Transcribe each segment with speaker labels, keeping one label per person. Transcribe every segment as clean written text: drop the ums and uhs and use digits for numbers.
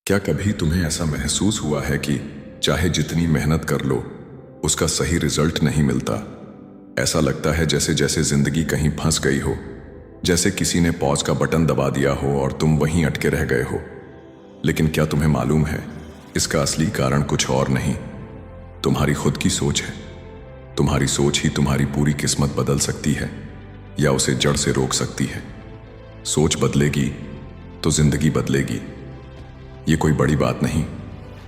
Speaker 1: क्या कभी तुम्हें ऐसा महसूस हुआ है कि चाहे जितनी मेहनत कर लो उसका सही रिजल्ट नहीं मिलता? ऐसा लगता है जैसे जैसे जिंदगी कहीं फंस गई हो, जैसे किसी ने पॉज का बटन दबा दिया हो और तुम वहीं अटके रह गए हो। लेकिन क्या तुम्हें मालूम है, इसका असली कारण कुछ और नहीं, तुम्हारी खुद की सोच है। तुम्हारी सोच ही तुम्हारी पूरी किस्मत बदल सकती है या उसे जड़ से रोक सकती है। सोच बदलेगी तो जिंदगी बदलेगी। ये कोई बड़ी बात नहीं,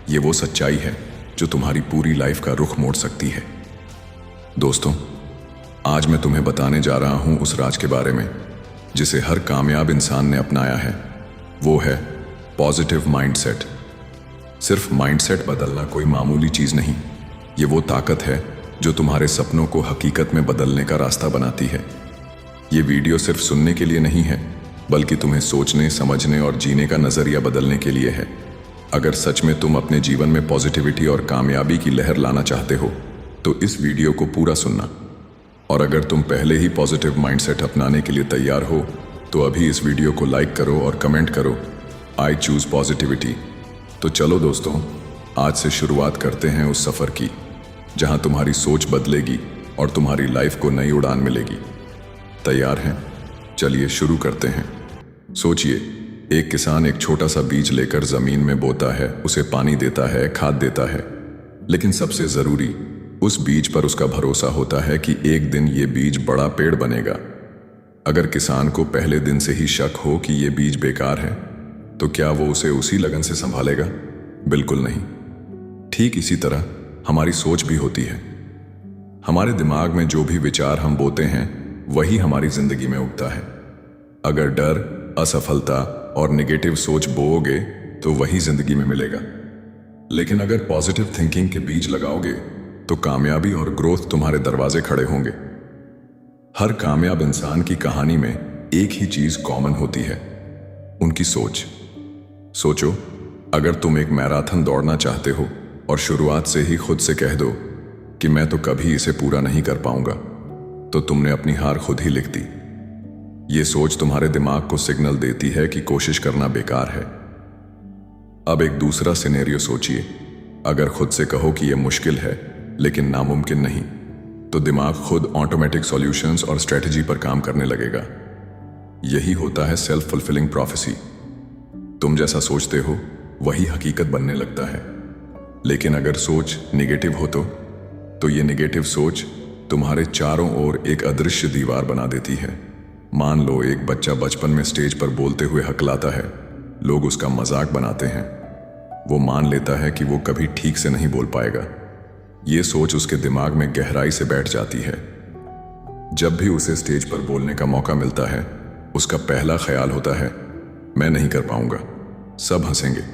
Speaker 1: ये वो सच्चाई है जो तुम्हारी पूरी लाइफ का रुख मोड़ सकती है। दोस्तों, आज मैं तुम्हें बताने जा रहा हूं उस राज के बारे में जिसे हर कामयाब इंसान ने अपनाया है। वो है पॉजिटिव माइंडसेट। सिर्फ माइंडसेट बदलना कोई मामूली चीज नहीं, ये वो ताकत है जो तुम्हारे सपनों को हकीकत में बदलने का रास्ता बनाती है। ये वीडियो सिर्फ सुनने के लिए नहीं है, बल्कि तुम्हें सोचने, समझने और जीने का नजरिया बदलने के लिए है। अगर सच में तुम अपने जीवन में पॉजिटिविटी और कामयाबी की लहर लाना चाहते हो तो इस वीडियो को पूरा सुनना। और अगर तुम पहले ही पॉजिटिव माइंडसेट अपनाने के लिए तैयार हो तो अभी इस वीडियो को लाइक करो और कमेंट करो, आई चूज पॉजिटिविटी। तो चलो दोस्तों, आज से शुरुआत करते हैं उस सफर की जहां तुम्हारी सोच बदलेगी और तुम्हारी लाइफ को नई उड़ान मिलेगी। तैयार हैं? चलिए शुरू करते हैं। सोचिए, एक किसान एक छोटा सा बीज लेकर जमीन में बोता है, उसे पानी देता है, खाद देता है, लेकिन सबसे जरूरी उस बीज पर उसका भरोसा होता है कि एक दिन ये बीज बड़ा पेड़ बनेगा। अगर किसान को पहले दिन से ही शक हो कि ये बीज बेकार है तो क्या वो उसे उसी लगन से संभालेगा? बिल्कुल नहीं। ठीक इसी तरह हमारी सोच भी होती है। हमारे दिमाग में जो भी विचार हम बोते हैं वही हमारी जिंदगी में उगता है। अगर डर, असफलता और नेगेटिव सोच बोओगे तो वही जिंदगी में मिलेगा। लेकिन अगर पॉजिटिव थिंकिंग के बीज लगाओगे तो कामयाबी और ग्रोथ तुम्हारे दरवाजे खड़े होंगे। हर कामयाब इंसान की कहानी में एक ही चीज कॉमन होती है, उनकी सोच। सोचो, अगर तुम एक मैराथन दौड़ना चाहते हो और शुरुआत से ही खुद से कह दो कि मैं तो कभी इसे पूरा नहीं कर पाऊंगा, तो तुमने अपनी हार खुद ही लिख दी। ये सोच तुम्हारे दिमाग को सिग्नल देती है कि कोशिश करना बेकार है। अब एक दूसरा सिनेरियो सोचिए। अगर खुद से कहो कि यह मुश्किल है लेकिन नामुमकिन नहीं, तो दिमाग खुद ऑटोमेटिक सॉल्यूशंस और स्ट्रेटजी पर काम करने लगेगा। यही होता है सेल्फ फुलफिलिंग प्रोफेसी। तुम जैसा सोचते हो वही हकीकत बनने लगता है। लेकिन अगर सोच निगेटिव हो तो ये निगेटिव सोच तुम्हारे चारों ओर एक अदृश्य दीवार बना देती है। मान लो एक बच्चा बचपन में स्टेज पर बोलते हुए हकलाता है, लोग उसका मजाक बनाते हैं। वो मान लेता है कि वो कभी ठीक से नहीं बोल पाएगा। ये सोच उसके दिमाग में गहराई से बैठ जाती है। जब भी उसे स्टेज पर बोलने का मौका मिलता है, उसका पहला ख्याल होता है, मैं नहीं कर पाऊंगा, सब हंसेंगे।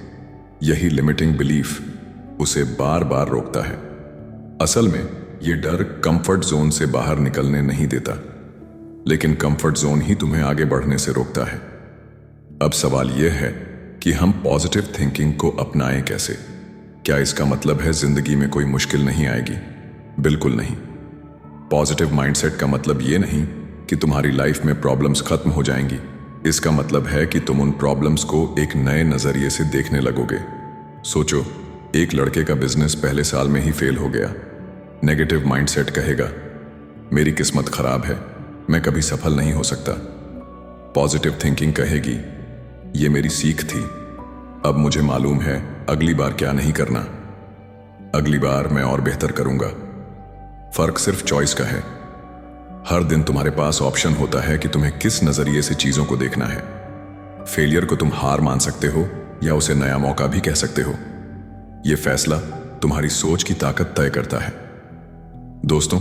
Speaker 1: यही लिमिटिंग बिलीफ उसे बार बार रोकता है। असल में ये डर कंफर्ट जोन से बाहर निकलने नहीं देता, लेकिन कंफर्ट जोन ही तुम्हें आगे बढ़ने से रोकता है। अब सवाल यह है कि हम पॉजिटिव थिंकिंग को अपनाएं कैसे? क्या इसका मतलब है जिंदगी में कोई मुश्किल नहीं आएगी? बिल्कुल नहीं। पॉजिटिव माइंडसेट का मतलब यह नहीं कि तुम्हारी लाइफ में प्रॉब्लम्स खत्म हो जाएंगी। इसका मतलब है कि तुम उन प्रॉब्लम्स को एक नए नजरिए से देखने लगोगे। सोचो, एक लड़के का बिजनेस पहले साल में ही फेल हो गया। नेगेटिव माइंडसेट कहेगा, मेरी किस्मत खराब है, मैं कभी सफल नहीं हो सकता। पॉजिटिव थिंकिंग कहेगी, ये मेरी सीख थी, अब मुझे मालूम है अगली बार क्या नहीं करना। अगली बार मैं और बेहतर करूंगा। फर्क सिर्फ चॉइस का है। हर दिन तुम्हारे पास ऑप्शन होता है कि तुम्हें किस नजरिए से चीजों को देखना है। फेलियर को तुम हार मान सकते हो या उसे नया मौका भी कह सकते हो। यह फैसला तुम्हारी सोच की ताकत तय करता है। दोस्तों,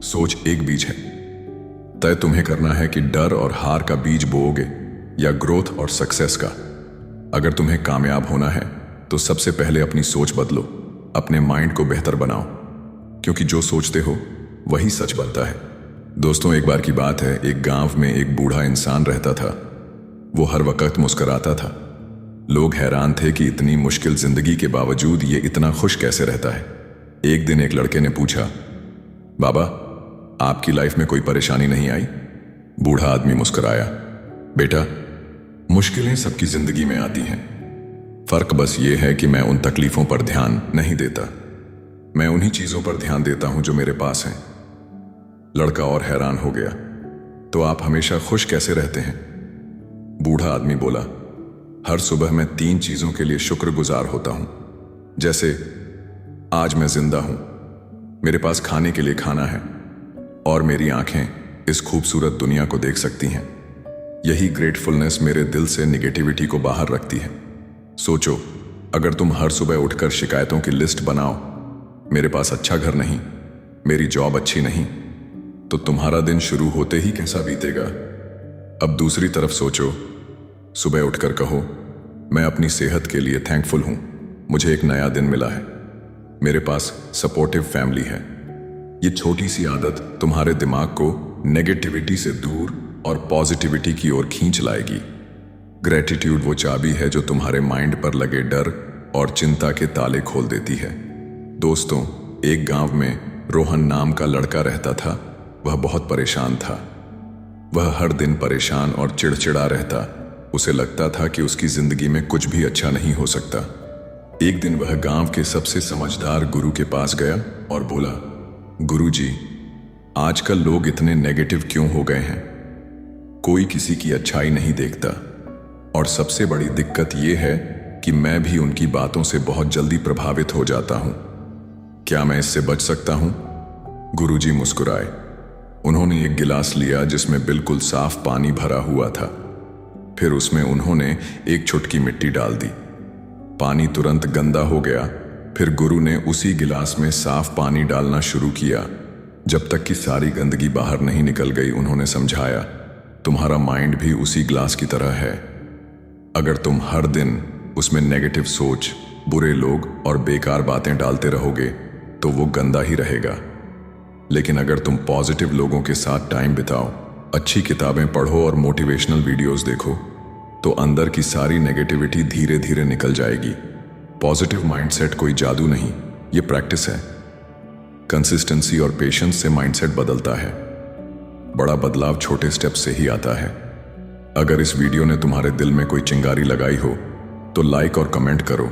Speaker 1: सोच एक बीज है। तय तुम्हें करना है कि डर और हार का बीज बोओगे या ग्रोथ और सक्सेस का। अगर तुम्हें कामयाब होना है तो सबसे पहले अपनी सोच बदलो, अपने माइंड को बेहतर बनाओ, क्योंकि जो सोचते हो वही सच बनता है। दोस्तों, एक बार की बात है, एक गांव में एक बूढ़ा इंसान रहता था। वो हर वक्त मुस्कुराता था। लोग हैरान थे कि इतनी मुश्किल जिंदगी के बावजूद ये इतना खुश कैसे रहता है। एक दिन एक लड़के ने पूछा, बाबा, आपकी लाइफ में कोई परेशानी नहीं आई? बूढ़ा आदमी मुस्कुराया, बेटा, मुश्किलें सबकी जिंदगी में आती हैं, फर्क बस ये है कि मैं उन तकलीफों पर ध्यान नहीं देता। मैं उन्हीं चीजों पर ध्यान देता हूं जो मेरे पास हैं। लड़का और हैरान हो गया। तो आप हमेशा खुश कैसे रहते हैं? बूढ़ा आदमी बोला, हर सुबह मैं 3 चीजों के लिए शुक्रगुजार होता हूं। जैसे आज मैं जिंदा हूं, मेरे पास खाने के लिए खाना है और मेरी आंखें इस खूबसूरत दुनिया को देख सकती हैं। यही ग्रेटफुलनेस मेरे दिल से निगेटिविटी को बाहर रखती है। सोचो, अगर तुम हर सुबह उठकर शिकायतों की लिस्ट बनाओ, मेरे पास अच्छा घर नहीं, मेरी जॉब अच्छी नहीं, तो तुम्हारा दिन शुरू होते ही कैसा बीतेगा? अब दूसरी तरफ सोचो, सुबह उठकर कहो, मैं अपनी सेहत के लिए थैंकफुल हूं, मुझे एक नया दिन मिला है, मेरे पास सपोर्टिव फैमिली है। ये छोटी सी आदत तुम्हारे दिमाग को नेगेटिविटी से दूर और पॉजिटिविटी की ओर खींच लाएगी। ग्रेटिट्यूड वो चाबी है जो तुम्हारे माइंड पर लगे डर और चिंता के ताले खोल देती है। दोस्तों, एक गांव में रोहन नाम का लड़का रहता था। वह बहुत परेशान था। वह हर दिन परेशान और चिड़चिड़ा रहता। उसे लगता था कि उसकी जिंदगी में कुछ भी अच्छा नहीं हो सकता। एक दिन वह गांव के सबसे समझदार गुरु के पास गया और बोला, गुरुजी, आजकल लोग इतने नेगेटिव क्यों हो गए हैं? कोई किसी की अच्छाई नहीं देखता और सबसे बड़ी दिक्कत यह है कि मैं भी उनकी बातों से बहुत जल्दी प्रभावित हो जाता हूं। क्या मैं इससे बच सकता हूं? गुरुजी मुस्कुराए। उन्होंने एक गिलास लिया जिसमें बिल्कुल साफ पानी भरा हुआ था। फिर उसमें उन्होंने एक चुटकी मिट्टी डाल दी। पानी तुरंत गंदा हो गया। फिर गुरु ने उसी गिलास में साफ पानी डालना शुरू किया। जब तक कि सारी गंदगी बाहर नहीं निकल गई, उन्होंने समझाया, तुम्हारा माइंड भी उसी ग्लास की तरह है। अगर तुम हर दिन उसमें नेगेटिव सोच, बुरे लोग और बेकार बातें डालते रहोगे तो वो गंदा ही रहेगा। लेकिन अगर तुम पॉजिटिव लोगों के साथ टाइम बिताओ, अच्छी किताबें पढ़ो और मोटिवेशनल वीडियोस देखो, तो अंदर की सारी नेगेटिविटी धीरे धीरे निकल जाएगी। पॉजिटिव माइंडसेट कोई जादू नहीं, ये प्रैक्टिस है। कंसिस्टेंसी और पेशेंस से माइंडसेट बदलता है। बड़ा बदलाव छोटे स्टेप से ही आता है। अगर इस वीडियो ने तुम्हारे दिल में कोई चिंगारी लगाई हो तो लाइक और कमेंट करो।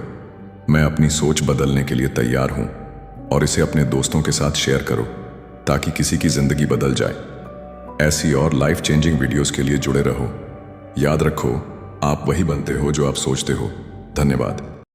Speaker 1: मैं अपनी सोच बदलने के लिए तैयार हूं। और इसे अपने दोस्तों के साथ शेयर करो ताकि किसी की जिंदगी बदल जाए। ऐसी और लाइफ चेंजिंग वीडियोस के लिए जुड़े रहो। याद रखो, आप वही बनते हो जो आप सोचते हो। धन्यवाद।